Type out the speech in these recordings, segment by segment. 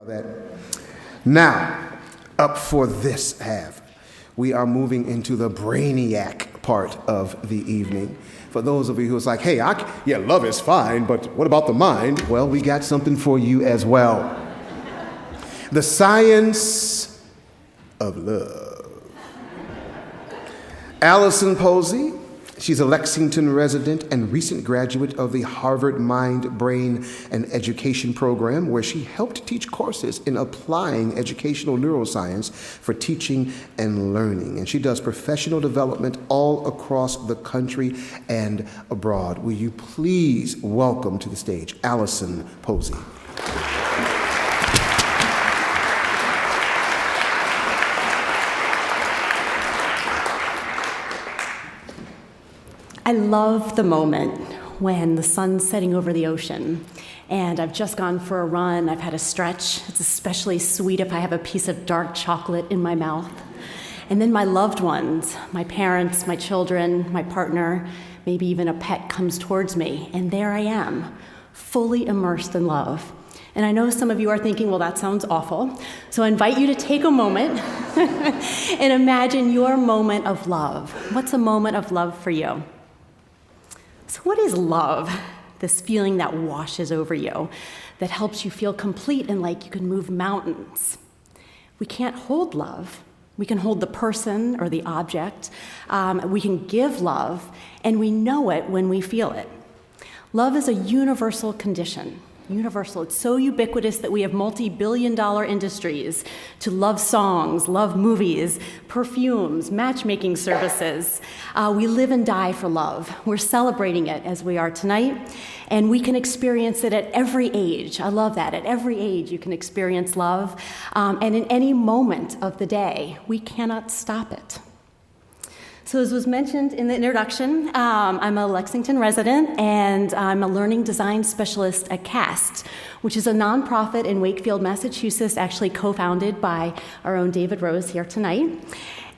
That. Now, up for this half, we are moving into the brainiac part of the evening. For those of you who's like, hey, love is fine, but what about the mind? Well, we got something for you as well. The science of love. Allison Posey, she's a Lexington resident and recent graduate of the Harvard Mind, Brain, and Education program, where she helped teach courses in applying educational neuroscience for teaching and learning. And she does professional development all across the country and abroad. Will you please welcome to the stage Allison Posey. I love the moment when the sun's setting over the ocean and I've just gone for a run, I've had a stretch. It's especially sweet if I have a piece of dark chocolate in my mouth. And then my loved ones, my parents, my children, my partner, maybe even a pet comes towards me, and there I am, fully immersed in love. And I know some of you are thinking, well, that sounds awful. So I invite you to take a moment and imagine your moment of love. What's a moment of love for you? So what is love? This feeling that washes over you, that helps you feel complete and like you can move mountains. We can't hold love. We can hold the person or the object. We can give love, and we know it when we feel it. Love is a universal condition. Universal. It's so ubiquitous that we have multi-billion-dollar industries to love songs, love movies, perfumes, matchmaking services. We live and die for love. We're celebrating it as we are tonight, and we can experience it at every age. I love that. At every age, you can experience love, and in any moment of the day, we cannot stop it. So as was mentioned in the introduction, I'm a Lexington resident, and I'm a learning design specialist at CAST, which is a nonprofit in Wakefield, Massachusetts, actually co-founded by our own David Rose here tonight.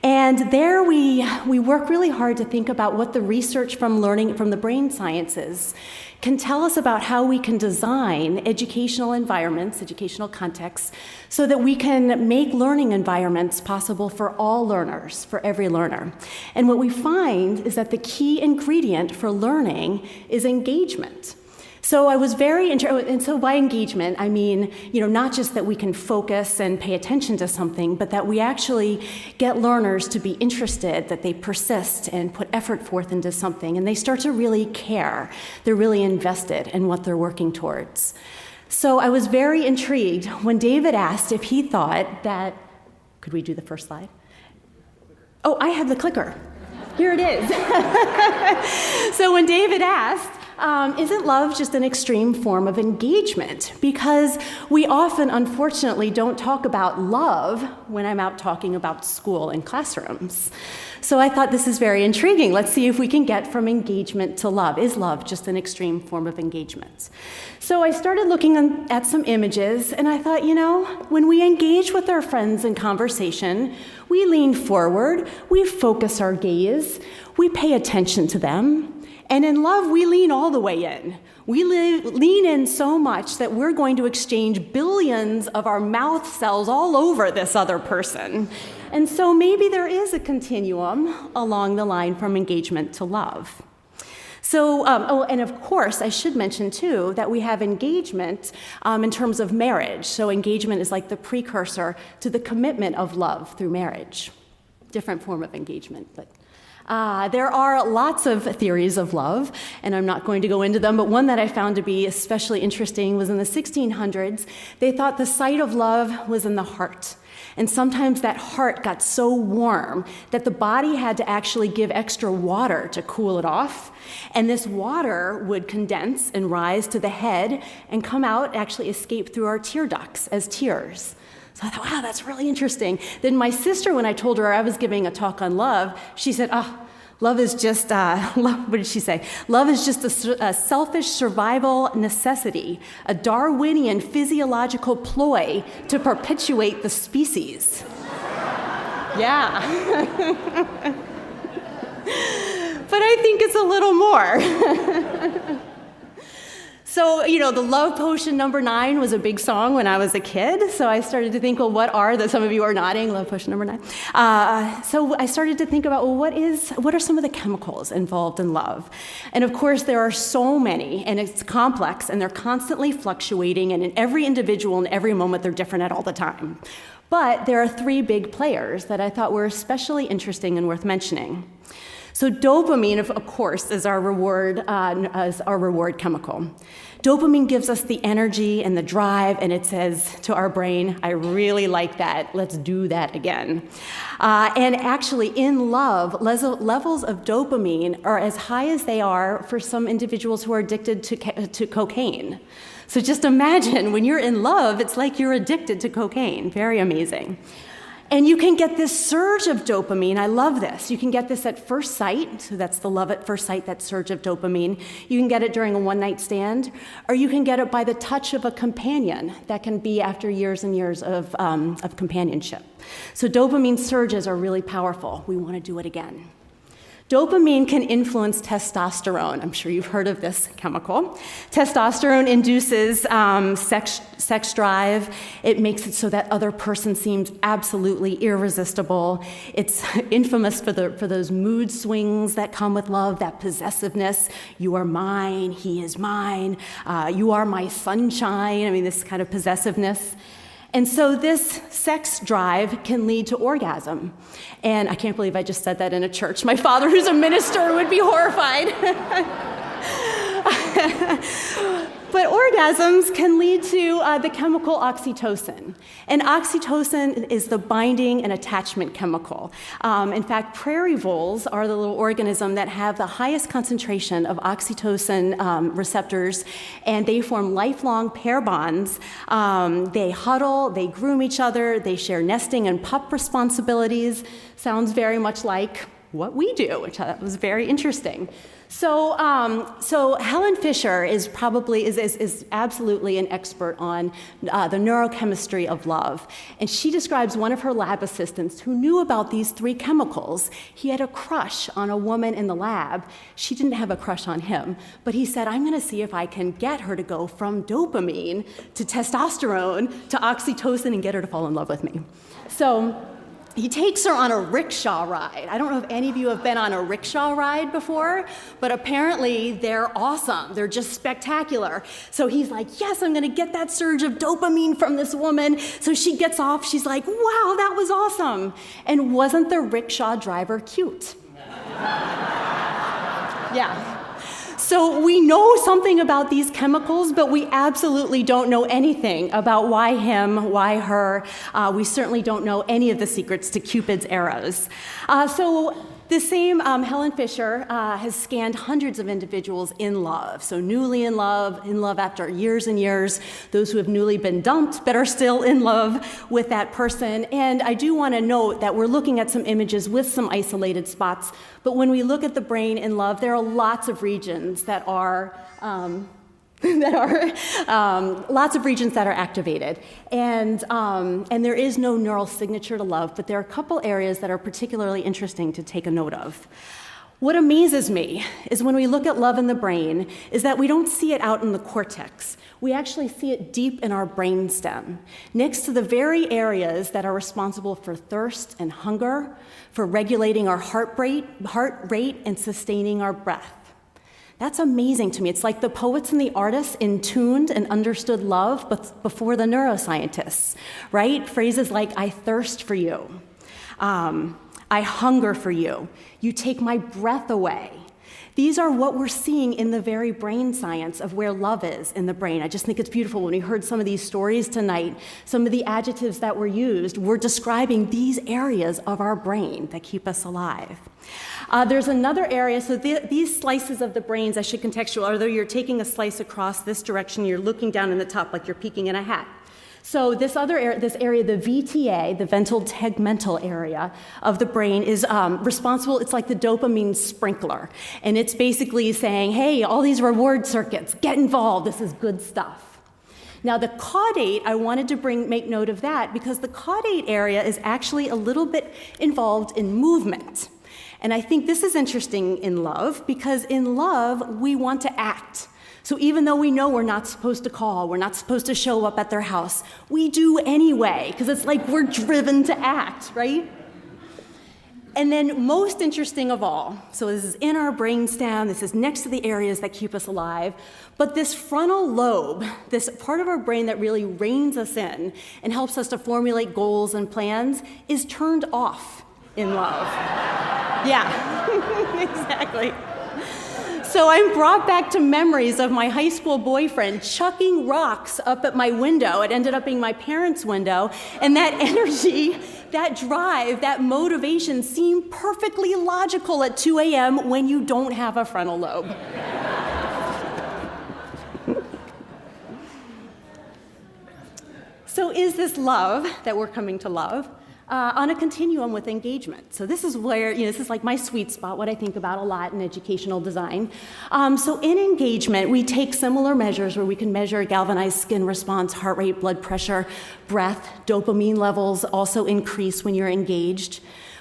And there we work really hard to think about what the research from learning from the brain sciences can tell us about how we can design educational environments, educational contexts, so that we can make learning environments possible for all learners, for every learner. And what we find is that the key ingredient for learning is engagement. So I was very interested, and so by engagement, I mean, not just that we can focus and pay attention to something, but that we actually get learners to be interested, that they persist and put effort forth into something, and they start to really care. They're really invested in what they're working towards. So I was very intrigued when David asked if he thought that, could we do the first slide? Oh, I have the clicker. Here it is. So when David asked, isn't love just an extreme form of engagement? Because we often, unfortunately, don't talk about love when I'm out talking about school and classrooms. So I thought this is very intriguing. Let's see if we can get from engagement to love. Is love just an extreme form of engagement? So I started looking at some images, and I thought, when we engage with our friends in conversation, we lean forward, we focus our gaze, we pay attention to them. And in love, we lean all the way in. We lean in so much that we're going to exchange billions of our mouth cells all over this other person. And so maybe there is a continuum along the line from engagement to love. So, and of course, I should mention, too, that we have engagement in terms of marriage. So engagement is like the precursor to the commitment of love through marriage. Different form of engagement, but... There are lots of theories of love, and I'm not going to go into them, but one that I found to be especially interesting was in the 1600s. They thought the site of love was in the heart. And sometimes that heart got so warm that the body had to actually give extra water to cool it off. And this water would condense and rise to the head and come out, actually escape through our tear ducts as tears. So I thought, wow, that's really interesting. Then my sister, when I told her I was giving a talk on love, she said, love is just, what did she say? Love is just a selfish survival necessity, a Darwinian physiological ploy to perpetuate the species. Yeah. But I think it's a little more. So, the Love Potion #9 was a big song when I was a kid. So I started to think, well, some of you are nodding, Love Potion #9. So I started to think about, well, what are some of the chemicals involved in love? And of course, there are so many, and it's complex, and they're constantly fluctuating, and in every individual, in every moment, they're different at all the time. But there are 3 big players that I thought were especially interesting and worth mentioning. So dopamine, of course, is our reward chemical. Dopamine gives us the energy and the drive, and it says to our brain, I really like that, let's do that again. And actually, in love, levels of dopamine are as high as they are for some individuals who are addicted to cocaine. So just imagine, when you're in love, it's like you're addicted to cocaine. Very amazing. And you can get this surge of dopamine. I love this. You can get this at first sight. So that's the love at first sight, that surge of dopamine. You can get it during a one-night stand, or you can get it by the touch of a companion. That can be after years and years of companionship. So dopamine surges are really powerful. We want to do it again. Dopamine can influence testosterone. I'm sure you've heard of this chemical. Testosterone induces sex drive. It makes it so that other person seems absolutely irresistible. It's infamous for those mood swings that come with love, that possessiveness. You are mine, he is mine. You are my sunshine. I mean, this kind of possessiveness. And so this sex drive can lead to orgasm. And I can't believe I just said that in a church. My father, who's a minister, would be horrified. But orgasms can lead to the chemical oxytocin. And oxytocin is the binding and attachment chemical. In fact, prairie voles are the little organism that have the highest concentration of oxytocin receptors, and they form lifelong pair bonds. They huddle, they groom each other, they share nesting and pup responsibilities. Sounds very much like what we do, which I thought was very interesting. So Helen Fisher is absolutely an expert on the neurochemistry of love. And she describes one of her lab assistants who knew about these 3 chemicals. He had a crush on a woman in the lab. She didn't have a crush on him, but he said, I'm going to see if I can get her to go from dopamine to testosterone to oxytocin and get her to fall in love with me. So he takes her on a rickshaw ride. I don't know if any of you have been on a rickshaw ride before, but apparently they're awesome. They're just spectacular. So he's like, yes, I'm going to get that surge of dopamine from this woman. So she gets off. She's like, wow, that was awesome. And wasn't the rickshaw driver cute? Yeah. So we know something about these chemicals, but we absolutely don't know anything about why him, why her. We certainly don't know any of the secrets to Cupid's arrows. So the same Helen Fisher has scanned hundreds of individuals in love. So newly in love after years and years, those who have newly been dumped but are still in love with that person. And I do want to note that we're looking at some images with some isolated spots, but when we look at the brain in love, there are lots of regions that are activated, and there is no neural signature to love, but there are a couple areas that are particularly interesting to take a note of. What amazes me is when we look at love in the brain is that we don't see it out in the cortex. We actually see it deep in our brainstem, next to the very areas that are responsible for thirst and hunger, for regulating our heart rate, and sustaining our breath. That's amazing to me. It's like the poets and the artists intuned and understood love before the neuroscientists, right? Phrases like, I thirst for you. I hunger for you. You take my breath away. These are what we're seeing in the very brain science of where love is in the brain. I just think it's beautiful. When we heard some of these stories tonight, some of the adjectives that were used were describing these areas of our brain that keep us alive. There's another area, so these slices of the brains, I should contextualize, although you're taking a slice across this direction, you're looking down in the top like you're peeking in a hat. So this area, the VTA, the ventral tegmental area of the brain, is responsible. It's like the dopamine sprinkler, and it's basically saying, "Hey, all these reward circuits, get involved. This is good stuff." Now, the caudate, I wanted to make note of that because the caudate area is actually a little bit involved in movement, and I think this is interesting in love because in love we want to act. So even though we know we're not supposed to call, we're not supposed to show up at their house, we do anyway, because it's like we're driven to act, right? And then most interesting of all, so this is in our brainstem, this is next to the areas that keep us alive, but this frontal lobe, this part of our brain that really reins us in and helps us to formulate goals and plans, is turned off in love. Yeah, exactly. So I'm brought back to memories of my high school boyfriend chucking rocks up at my window. It ended up being my parents' window, and that energy, that drive, that motivation seemed perfectly logical at 2 a.m. when you don't have a frontal lobe. So is this love that we're coming to love on a continuum with engagement? So this is where, this is like my sweet spot, what I think about a lot in educational design. So in engagement, we take similar measures where we can measure galvanized skin response, heart rate, blood pressure, breath, dopamine levels also increase when you're engaged.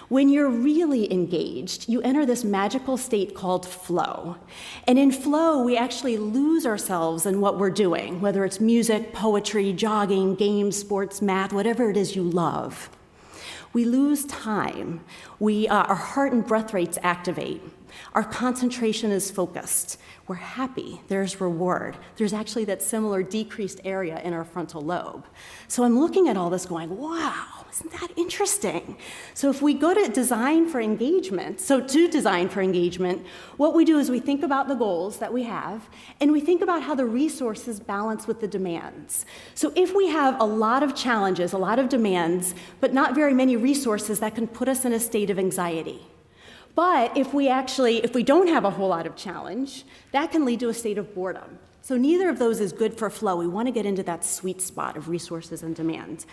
When you're really engaged, you enter this magical state called flow. And in flow, we actually lose ourselves in what we're doing, whether it's music, poetry, jogging, games, sports, math, whatever it is you love. We lose time. Our heart and breath rates activate. Our concentration is focused. We're happy. There's reward. There's actually that similar decreased area in our frontal lobe. So I'm looking at all this going, wow, isn't that interesting? So if we go to design for engagement, what we do is we think about the goals that we have, and we think about how the resources balance with the demands. So if we have a lot of challenges, a lot of demands, but not very many resources, that can put us in a state of anxiety. But if we don't have a whole lot of challenge, that can lead to a state of boredom. So neither of those is good for flow. We want to get into that sweet spot of resources and demand.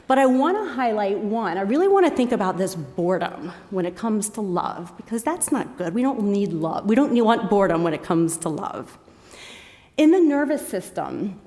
But I want to highlight one. I really want to think about this boredom when it comes to love, because that's not good. We don't need love. We don't want boredom when it comes to love. In the nervous system,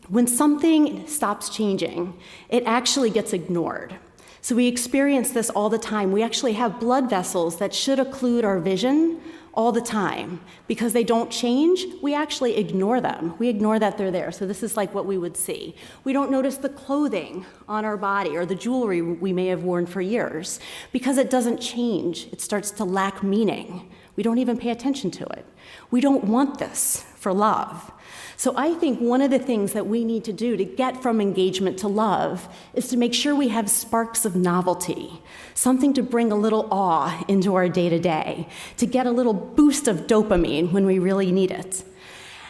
when something stops changing, it actually gets ignored. So we experience this all the time. We actually have blood vessels that should occlude our vision all the time. Because they don't change, we actually ignore them. We ignore that they're there. So this is like what we would see. We don't notice the clothing on our body or the jewelry we may have worn for years because it doesn't change. It starts to lack meaning. We don't even pay attention to it. We don't want this for love. So I think one of the things that we need to do to get from engagement to love is to make sure we have sparks of novelty, something to bring a little awe into our day-to-day, to get a little boost of dopamine when we really need it.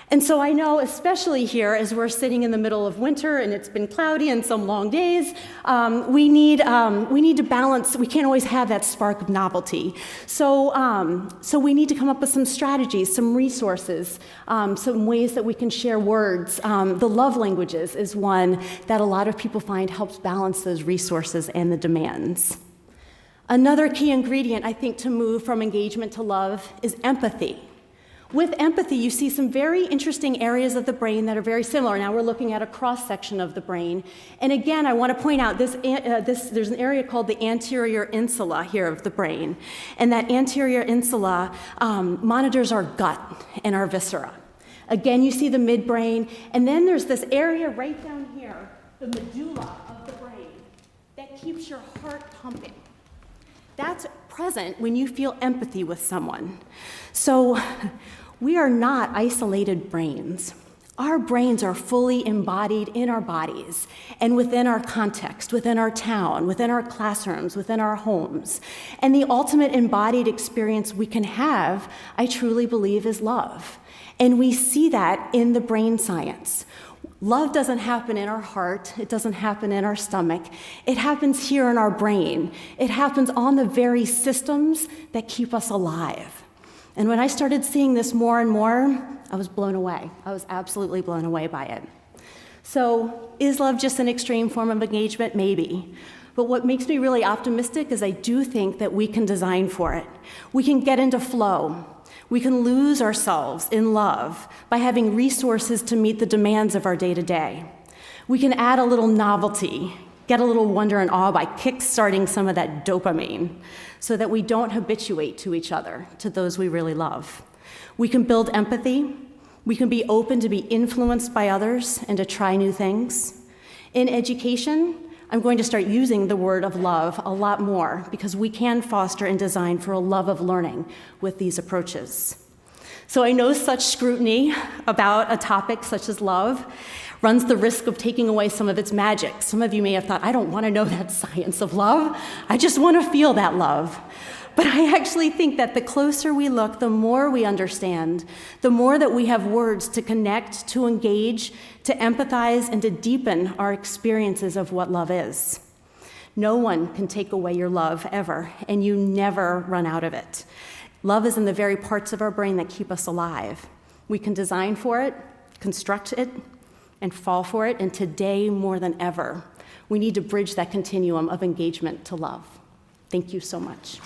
And so I know, especially here, as we're sitting in the middle of winter and it's been cloudy and some long days, we need to balance. We can't always have that spark of novelty. So we need to come up with some strategies, some resources, some ways that we can share words. The love languages is one that a lot of people find helps balance those resources and the demands. Another key ingredient, I think, to move from engagement to love is empathy. With empathy, you see some very interesting areas of the brain that are very similar. Now we're looking at a cross-section of the brain. And again, I want to point out there's an area called the anterior insula here of the brain. And that anterior insula monitors our gut and our viscera. Again, you see the midbrain. And then there's this area right down here, the medulla of the brain, that keeps your heart pumping. That's present when you feel empathy with someone. So we are not isolated brains. Our brains are fully embodied in our bodies and within our context, within our town, within our classrooms, within our homes. And the ultimate embodied experience we can have, I truly believe, is love. And we see that in the brain science. Love doesn't happen in our heart. It doesn't happen in our stomach. It happens here in our brain. It happens on the very systems that keep us alive. And when I started seeing this more and more, I was blown away. I was absolutely blown away by it. So is love just an extreme form of engagement? Maybe. But what makes me really optimistic is I do think that we can design for it. We can get into flow. We can lose ourselves in love by having resources to meet the demands of our day-to-day. We can add a little novelty, get a little wonder and awe by kick-starting some of that dopamine so that we don't habituate to each other, to those we really love. We can build empathy, We can be open to be influenced by others and to try new things. In education, I'm going to start using the word of love a lot more because we can foster and design for a love of learning with these approaches. So I know such scrutiny about a topic such as love runs the risk of taking away some of its magic. Some of you may have thought, I don't want to know that science of love. I just want to feel that love. But I actually think that the closer we look, the more we understand, the more that we have words to connect, to engage, to empathize, and to deepen our experiences of what love is. No one can take away your love ever, and you never run out of it. Love is in the very parts of our brain that keep us alive. We can design for it, construct it, and fall for it, and today more than ever, we need to bridge that continuum of engagement to love. Thank you so much.